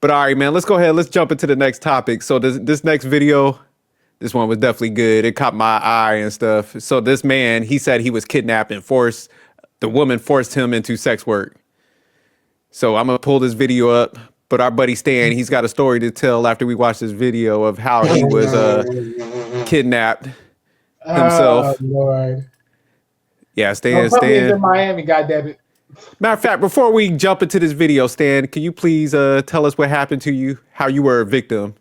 But all right, man, let's go ahead. Let's jump into the next topic. So this next video, this one was definitely good. It caught my eye and stuff. So this man, he said he was kidnapped and forced. The woman forced him into sex work. So I'm gonna pull this video up. But our buddy Stan, he's got a story to tell after we watch this video of how he was kidnapped Oh himself. Lord! Yeah, Don't Stan. put me into Miami, goddammit. Matter of fact, before we jump into this video, Stan, can you please tell us what happened to you? How you were a victim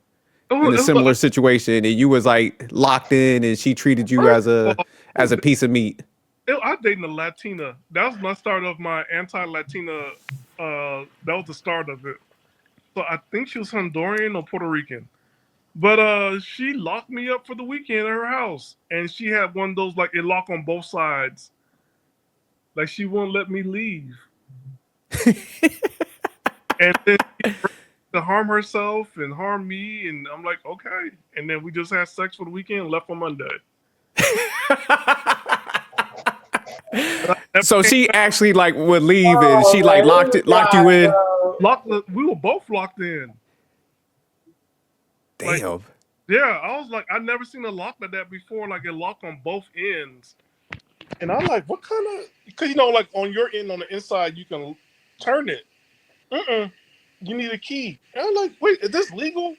in a similar situation, and you was like locked in, and she treated you as a piece of meat. I dated a Latina. That was my start of my anti-Latina. That was the start of it. So I think she was Honduran or Puerto Rican. But she locked me up for the weekend at her house. And she had one of those, like, it locked on both sides. Like, she wouldn't let me leave. And then she to harm herself and harm me. And I'm like, okay. And then we just had sex for the weekend and left on Monday. So she actually like would leave and she like locked you in. We were both locked in. Damn. Like, yeah, I was like, I never seen a lock like that before. Like it locked on both ends. And I'm like, what kind of? Because like on your end, on the inside, you can turn it. You need a key. And I'm like, wait, is this legal?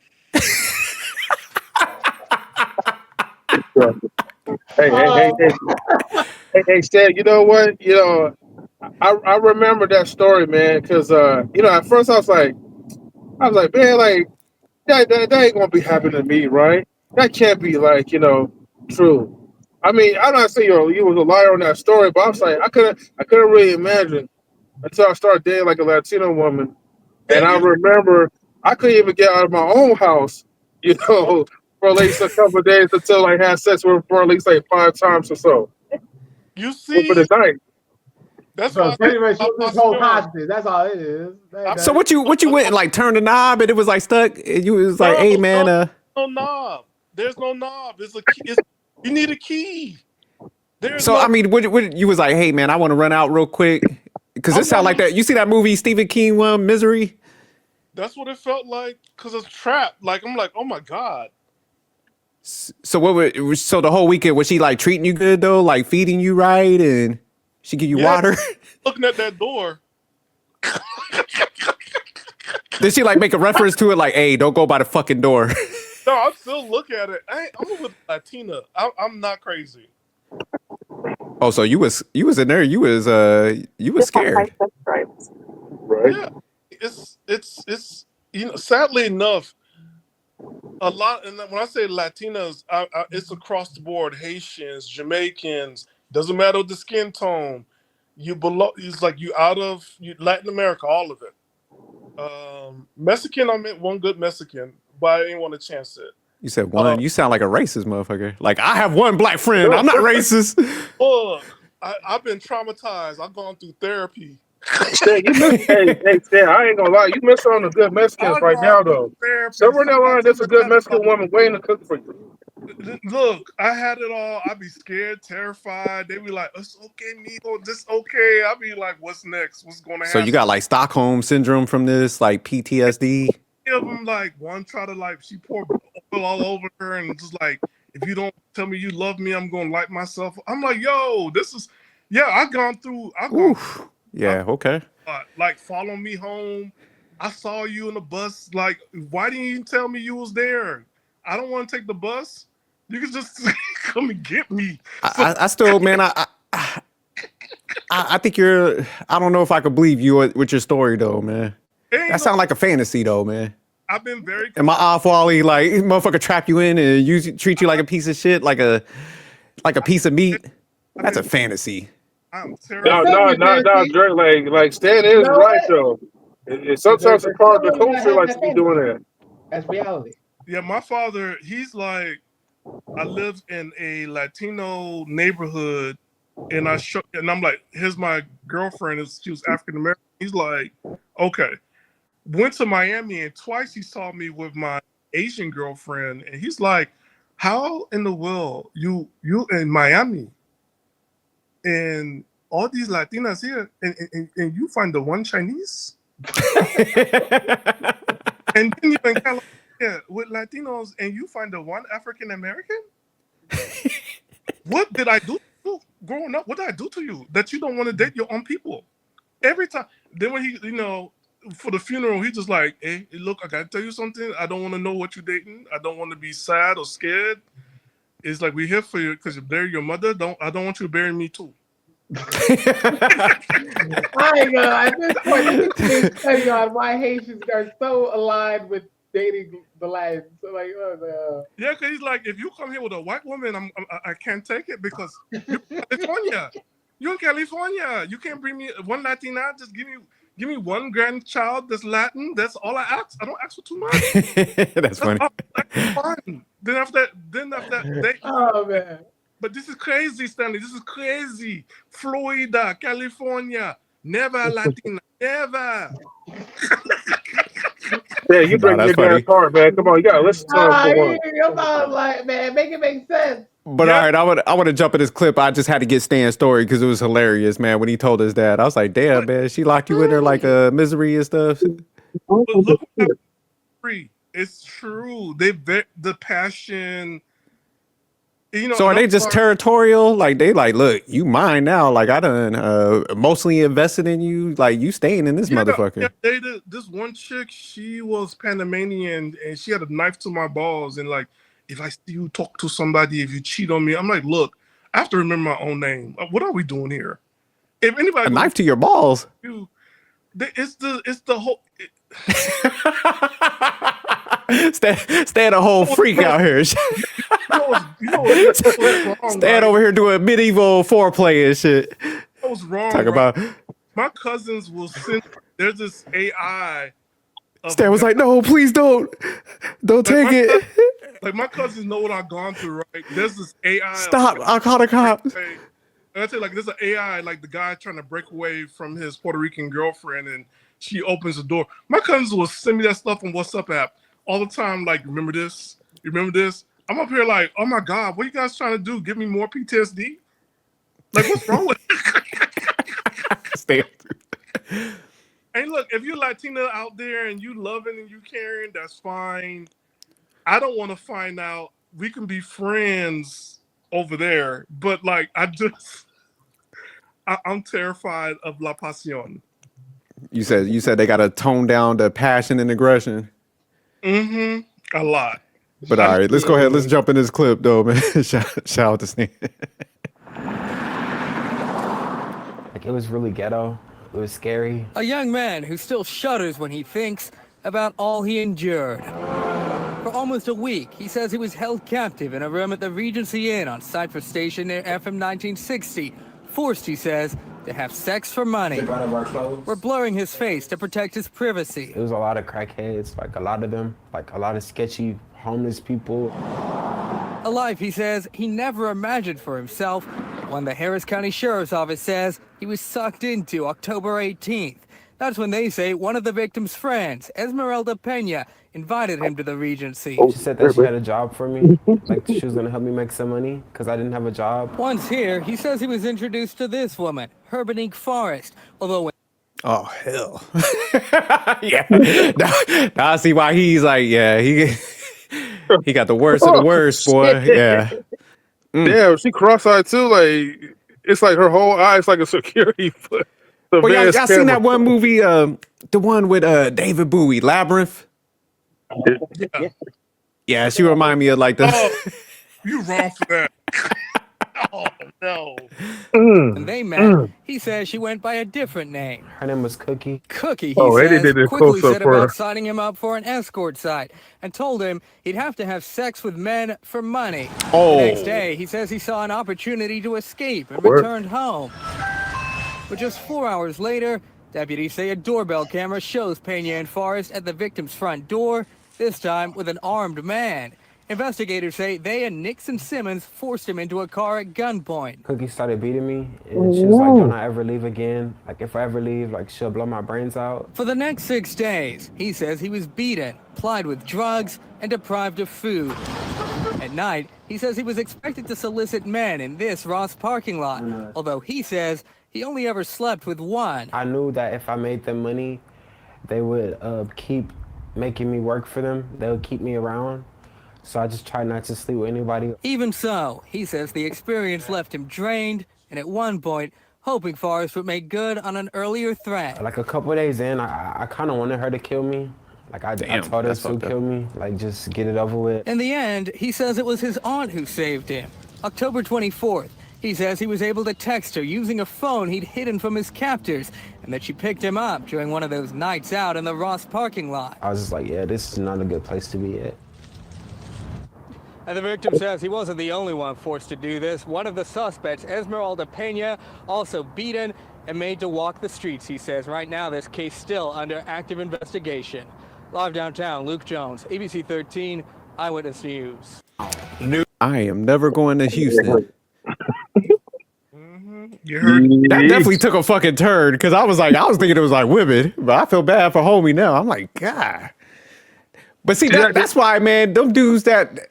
Hey, Stan, you know what? I remember that story, man, because at first I was like, man, like that ain't gonna be happening to me, right? That can't be like, true. I mean, I'm not saying you was a liar on that story, but I was like, I couldn't really imagine until I started dating like a Latino woman. And I remember I couldn't even get out of my own house, for at least a couple of days until I had sex with her for at least like 5 times or so. You see, for the night. That's so pretty much this whole positive. That's all it is. So what you went and like turned the knob and it was like stuck and you was like, hey man, no knob. There's no knob. It's a key. You need a key. I mean, what you was like, hey man, I want to run out real quick because it sounded like that. You see that movie Stephen King one, Misery? That's what it felt like because it's trapped. Like I'm like, oh my god. So so the whole weekend was she like treating you good though, like feeding you right and she give you water? Looking at that door. Did she like make a reference to it like, hey, don't go by the fucking door? No, I still look at it. I'm with Latina. I'm not crazy. Oh, so you was in there. You was scared. Right. Yeah. It's sadly enough, a lot, and when I say Latinas, it's across the board. Haitians, Jamaicans, doesn't matter the skin tone. You belong. It's like you out of Latin America, all of it. Mexican, I met one good Mexican, but I didn't want to chance it. You said one. You sound like a racist motherfucker. Like I have one black friend. I'm not racist. Look, I've been traumatized. I've gone through therapy. Stan, Stan, I ain't gonna lie, you missing on the good Mexicans right now though. Somewhere in that line, there's a good Mexican woman waiting to cook for you. Look, I had it all. I'd be scared, terrified. They'd be like, "It's okay, Migo. This okay." I'd be like, "What's next? What's going to happen?" So you got like Stockholm syndrome from this, like PTSD. Of them, like one try to like she poured oil all over her and just like, if you don't tell me you love me, I'm gonna light myself. I'm like, yo, this is, I've gone through. Okay. Like, follow me home. I saw you in the bus. Like, why didn't you tell me you was there? I don't want to take the bus. You can just come and get me. I still, man, I think I don't know if I could believe you with your story though, man. That sounds like a fantasy though, man. I've been very. Am I off, Wally? Like, motherfucker trap you in and treat you like a piece of shit, like a piece of meat. That's a fantasy. I'm terrible. No, Drake. Like Stan is right though. It's sometimes a part of the culture like to be doing that. That's reality. Yeah, my father, he's like, I lived in a Latino neighborhood, and I'm like, here's my girlfriend. She was African American. He's like, okay. Went to Miami, and twice he saw me with my Asian girlfriend, and he's like, how in the world you in Miami and all these Latinas here, and you find the one Chinese? And then you're in California with Latinos and you find the one African American? What did I do to you growing up? What did I do to you that you don't want to date your own people? Every time. Then when he, for the funeral, he just like, hey, look, I gotta tell you something. I don't want to know what you're dating. I don't want to be sad or scared. It's like we're here for you because you bury your mother. I don't want you to bury me too. I ain't gonna. At this point, let me study on why Haitians are so aligned with dating the Latins. So like, yeah, because he's like, if you come here with a white woman, I can't take it because you're in California. You're in California. You can't bring me one Latina. Just give me one grandchild that's Latin. That's all I ask. I don't ask for too much. That's funny. Fine. Then after that, oh man. But this is crazy, Stanley. This is crazy. Florida, California, never Latina, never. Yeah, you bring your damn car, man. Come on, you gotta listen to him. You're about like, man, make it make sense. But all right, I want to jump in this clip. I just had to get Stan's story because it was hilarious, man. When he told us that, I was like, "Damn, man, she locked you in there like a misery and stuff." But look, it's true. The passion. So are they just territorial? Like they like, look, you mine now. Like I done emotionally invested in you. Like you staying in this motherfucker. Yeah, they did. This one chick, she was Panamanian and she had a knife to my balls. And like, if I see you talk to somebody, if you cheat on me, I'm like, look, I have to remember my own name. What are we doing here? If anybody a knife to your balls, it's the whole. Staying a whole freak out here. Stand over here doing medieval foreplay and shit. That was wrong. Talk about my cousins will send. There's this AI. Stan was like, "No, please don't take it." Like my cousins know what I've gone through, right? There's this AI. Stop! I'll call the cops. I tell you, like, there's an AI, like the guy trying to break away from his Puerto Rican girlfriend, and she opens the door. My cousins will send me that stuff on WhatsApp app all the time. Like, remember this? You remember this? I'm up here like, oh my God, what are you guys trying to do? Give me more PTSD? Like, what's wrong with Stay. Hey, look, if you're Latina out there and you loving and you caring, that's fine. I don't want to find out. We can be friends over there, but like, I'm terrified of La Pasión. You said they got to tone down the passion and aggression. A lot. But all right, let's go ahead. Let's jump in this clip, though, man. shout out to Stan. Like, it was really ghetto. It was scary. A young man who still shudders when he thinks about all he endured. For almost a week, he says he was held captive in a room at the Regency Inn on Cypress Station near FM 1960. Forced, he says, to have sex for money. We're blurring his face to protect his privacy. It was a lot of crackheads, like a lot of them, like a lot of sketchy homeless people. A life, he says, he never imagined for himself. One the Harris County Sheriff's Office says he was sucked into October 18th. That's when they say one of the victim's friends, Esmeralda Pena, invited him to the Regency. She said that she had a job for me, like she was gonna help me make some money because I didn't have a job. Once here, he says he was introduced to this woman, Herbanique Forrest, although when oh, hell. Yeah. Now I see why he's like, yeah, he got the worst of the worst, boy. Yeah. Damn, she cross-eyed too. Like, it's like her whole eye is like a security foot. Well, y'all seen that one movie, the one with David Bowie, Labyrinth? Yeah, she remind me of like the. Oh, you wrong for that. Oh no. When they met, he says she went by a different name. Her name was Cookie. Cookie, he says, did a quickly close-up said for her. about signing him up for an escort site and told him he'd have to have sex with men for money. Oh. The next day, he says he saw an opportunity to escape and returned home. But just 4 hours later, deputies say a doorbell camera shows Pena and Forrest at the victim's front door, this time with an armed man. Investigators say they and Nixon Simmons forced him into a car at gunpoint. Cookie started beating me, and she was like, "Don't I ever leave again? Like, if I ever leave, like, she'll blow my brains out." For the next 6 days, he says he was beaten, plied with drugs, and deprived of food. At night, he says he was expected to solicit men in this Ross parking lot, although he says he only ever slept with one. I knew that if I made them money, they would keep making me work for them. They'll keep me around. So I just try not to sleep with anybody. Even so, he says the experience left him drained, and at one point, hoping Forrest would make good on an earlier threat. Like a couple of days in, I kind of wanted her to kill me. Like I told her to kill me, like just get it over with. In the end, he says it was his aunt who saved him. October 24th, he says he was able to text her using a phone he'd hidden from his captors, and that she picked him up during one of those nights out in the Ross parking lot. I was just like, yeah, this is not a good place to be at. And the victim says he wasn't the only one forced to do this. One of the suspects, Esmeralda Pena, also beaten and made to walk the streets, he says. Right now, this case still under active investigation. Live downtown, Luke Jones, ABC 13, Eyewitness News. I am never going to Houston. You heard? That definitely took a fucking turn because I was thinking it was like women, but I feel bad for homie now. I'm like, God. But see, that's why, man, them dudes that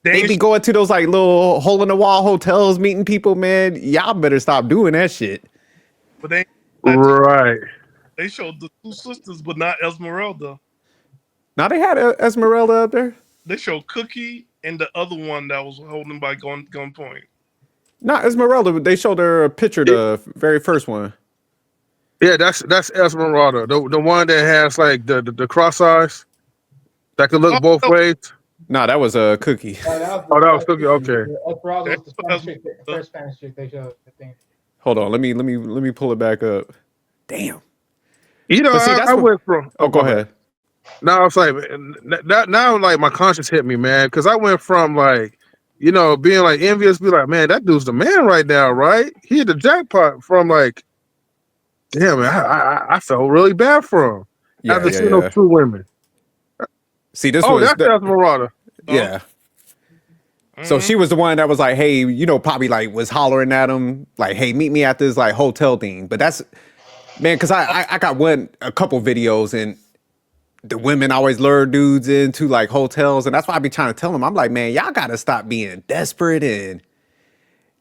they be going to those like little hole in the wall hotels, meeting people, man. Y'all better stop doing that shit. But they Right. they showed the two sisters, but not Esmeralda. Now they had Esmeralda up there. They showed Cookie and the other one that was holding by gunpoint. Not Esmeralda, but they showed her a picture, the very first one. Yeah, that's Esmeralda, the one that has like the cross eyes that can look both ways. Nah, that was Cookie. That was Cookie. Okay. Esmeralda was the first Spanish chick they showed, I think. Hold on, let me pull it back up. Damn. You know, See, I went from. Oh, go ahead. Now it's like now like my conscience hit me, man, because I went from like, you know, being like envious, be like, man, that dude's the man right now, right? He hit the jackpot from like, damn, man, I felt really bad for him after seeing those two women. See, this was that's Esmeralda. Yeah. So she was the one that was like, hey, you know, probably like was hollering at him, like, hey, meet me at this like hotel thing. But that's, man, because I got a couple videos and the women always lure dudes into like hotels. And that's why I be trying to tell them, I'm like, man, y'all got to stop being desperate and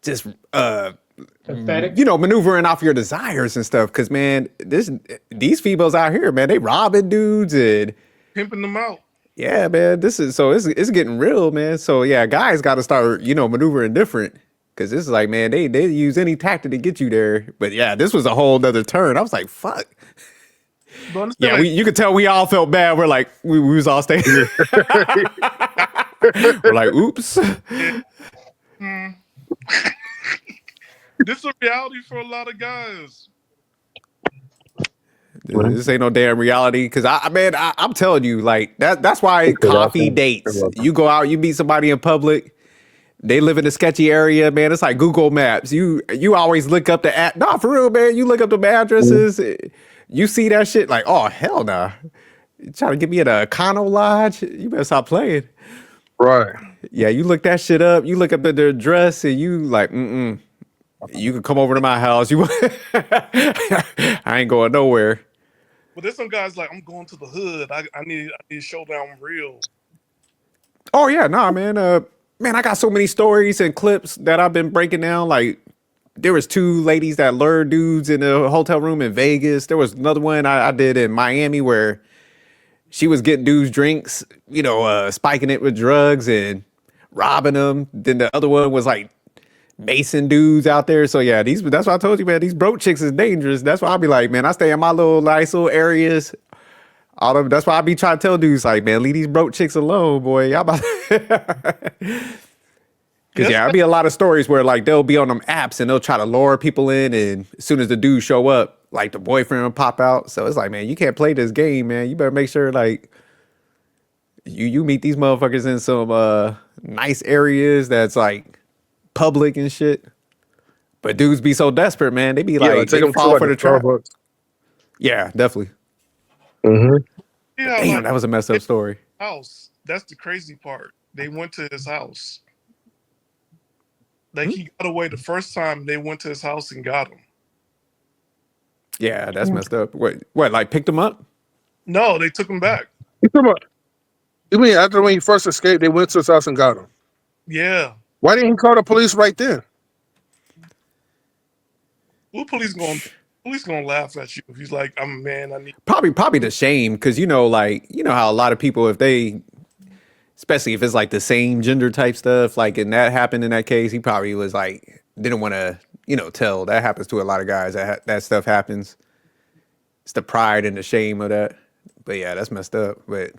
just, Pathetic. you know, maneuvering off your desires and stuff. Because, man, these females out here, man, they robbing dudes and Pimping them out. yeah, man, it's getting real, man. So yeah, guys got to start, you know, maneuvering different because this is like, man, they use any tactic to get you there. But yeah, this was a whole nother turn. I was like, fuck. Yeah, you could tell we all felt bad. We're like, we was all staying. We're like, oops. This is a reality for a lot of guys. This ain't no damn reality. Cause I'm telling you, like that's why coffee dates. You go out, you meet somebody in public. They live in a sketchy area, man. It's like Google Maps. You always look up the app. No, for real, man. You look up the addresses. You see that shit, like, oh hell nah. You trying to get me at a Econo Lodge? You better stop playing. Right. Yeah, you look that shit up. You look up their address, and you like, You can come over to my house. I ain't going nowhere. But there's some guys like, I'm going to the hood. I need to show that I'm real. Oh yeah, nah, man. Man, I got so many stories and clips that I've been breaking down. Like, there was two ladies that lured dudes in a hotel room in Vegas. There was another one I did in Miami where she was getting dudes drinks, you know, spiking it with drugs and robbing them. Then the other one was like Mason dudes out there. So yeah, that's why I told you, man, these broke chicks is dangerous. That's why I'll be like, man, I stay in my nice little areas. That's why I be trying to tell dudes like, man, leave these broke chicks alone, boy. Y'all about Because yeah, there'll be a lot of stories where like they'll be on them apps and they'll try to lure people in, and as soon as the dudes show up, like the boyfriend will pop out. So it's like, man, you can't play this game, man. You better make sure like you meet these motherfuckers in some nice areas that's like public and shit. But dudes be so desperate, man. They be like, take them fall for the trap. Starbucks. Yeah, definitely. Mm-hmm. Yeah, Damn, like, that was a messed up story. house. That's the crazy part. They went to his house. Like he got away the first time. They went to his house and got him. Yeah, that's messed up. What? Like picked him up? No, they took him back. You mean after when he first escaped, they went to his house and got him? Yeah. Why didn't he call the police right then? Who police going? Police gonna laugh at you if he's like, I'm a man. I need. Probably the shame, because like how a lot of people, if they, especially if it's like the same gender type stuff, like, and that happened in that case, he probably was like didn't want to tell. That happens to a lot of guys. That stuff happens. It's the pride and the shame of that. But yeah, that's messed up. But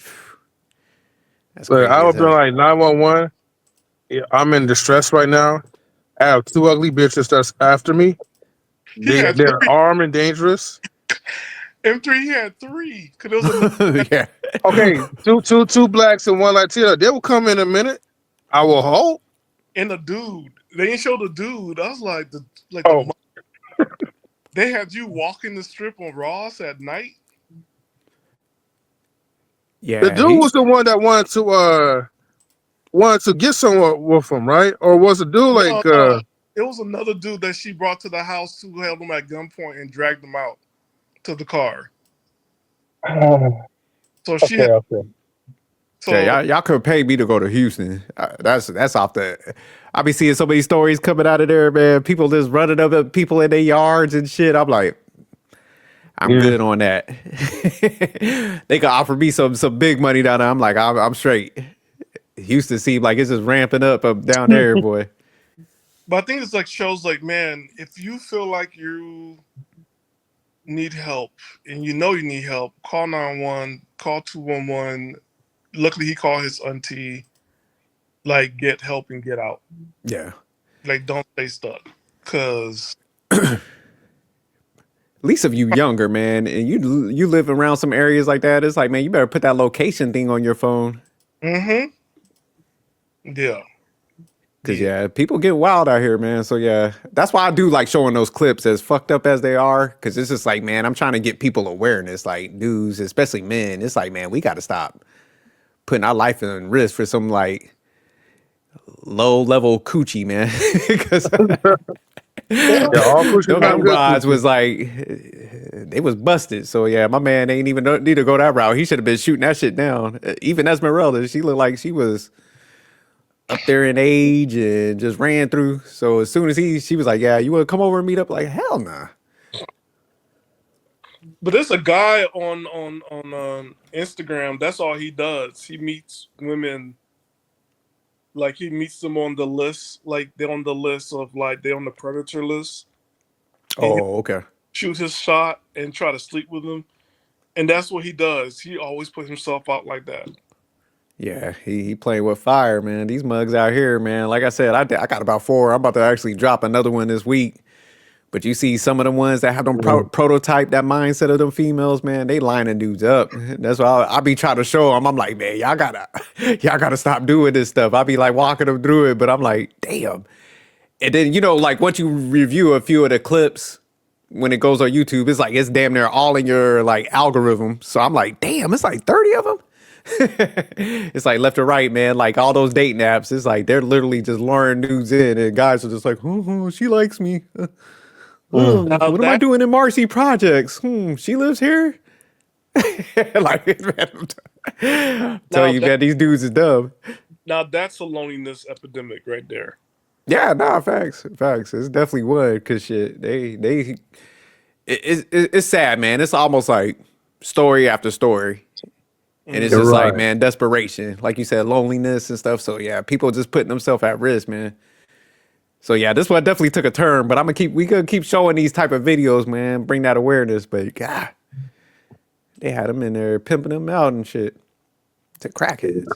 that's So crazy I as would be hell. like 911. Yeah, I'm in distress right now. I have two ugly bitches that's after me. They're armed and dangerous. M3, he had 3. Cause there was a Yeah. Okay, two blacks and one Latina. They will come in a minute. I will hope. and a dude. They didn't show the dude. I was like, Oh. They had you walking the strip on Ross at night. Yeah. The dude was the one that wanted to get someone with him, right? Or was the dude like? It was another dude that she brought to the house who held him at gunpoint and dragged him out to the car. So she okay. So yeah, y'all could pay me to go to Houston. That's off the. I be seeing so many stories coming out of there, man. People just running up at people in their yards and shit. I'm like, I'm good on that. They could offer me some big money down there. I'm like, I'm straight. Houston seemed like it's just ramping up down there, boy. But I think it's like shows like, man, if you feel like you need help and you need help, call 911, call 211. Luckily, he called his auntie. Like, get help and get out. Yeah. Like, don't stay stuck. Cause at least if you younger, man, and you live around some areas like that, it's like, man, you better put that location thing on your phone. Mm-hmm. Yeah. Cause yeah, people get wild out here, man. So yeah, that's why I do like showing those clips, as fucked up as they are. Cause it's just like, man, I'm trying to get people awareness, like dudes, especially men. It's like, man, we got to stop putting our life in risk for some like low level coochie, man. Cause all coochie them rods was like, they was busted. So yeah, my man ain't even need to go that route. He should have been shooting that shit down. Even Esmeralda, she looked like she was up there in age and just ran through. So as soon as she was like, yeah, you want to come over and meet up? Like, hell nah. But there's a guy on Instagram. That's all he does. He meets women. Like, he meets them on the list. Like, they're on the list of, like, they're on the predator list. Oh, okay. Shoot his shot and try to sleep with them. And that's what he does. He always puts himself out like that. Yeah, he playing with fire, man. These mugs out here, man. Like I said, I got about 4. I'm about to actually drop another one this week. But you see some of the ones that have them prototype that mindset of them females, man, they lining dudes up. That's why I be trying to show them. I'm like, man, y'all gotta stop doing this stuff. I be like walking them through it, but I'm like, damn. And then, like once you review a few of the clips, when it goes on YouTube, it's like, it's damn near all in your like algorithm. So I'm like, damn, it's like 30 of them. It's like left or right, man. Like all those dating apps, it's like they're literally just luring dudes in, and guys are just like, she likes me. What am I doing in Marcy Projects? She lives here. Like, man, tell you, man, these dudes is dumb. Now that's a loneliness epidemic right there. Yeah, nah, facts. It's definitely one, cause shit, it's sad, man. It's almost like story after story. And it's just like, man, desperation. Like you said, loneliness and stuff. So yeah, people just putting themselves at risk, man. So yeah, this one definitely took a turn, but we gonna keep showing these type of videos, man. Bring that awareness. But God, they had them in there pimping them out and shit. To crackheads.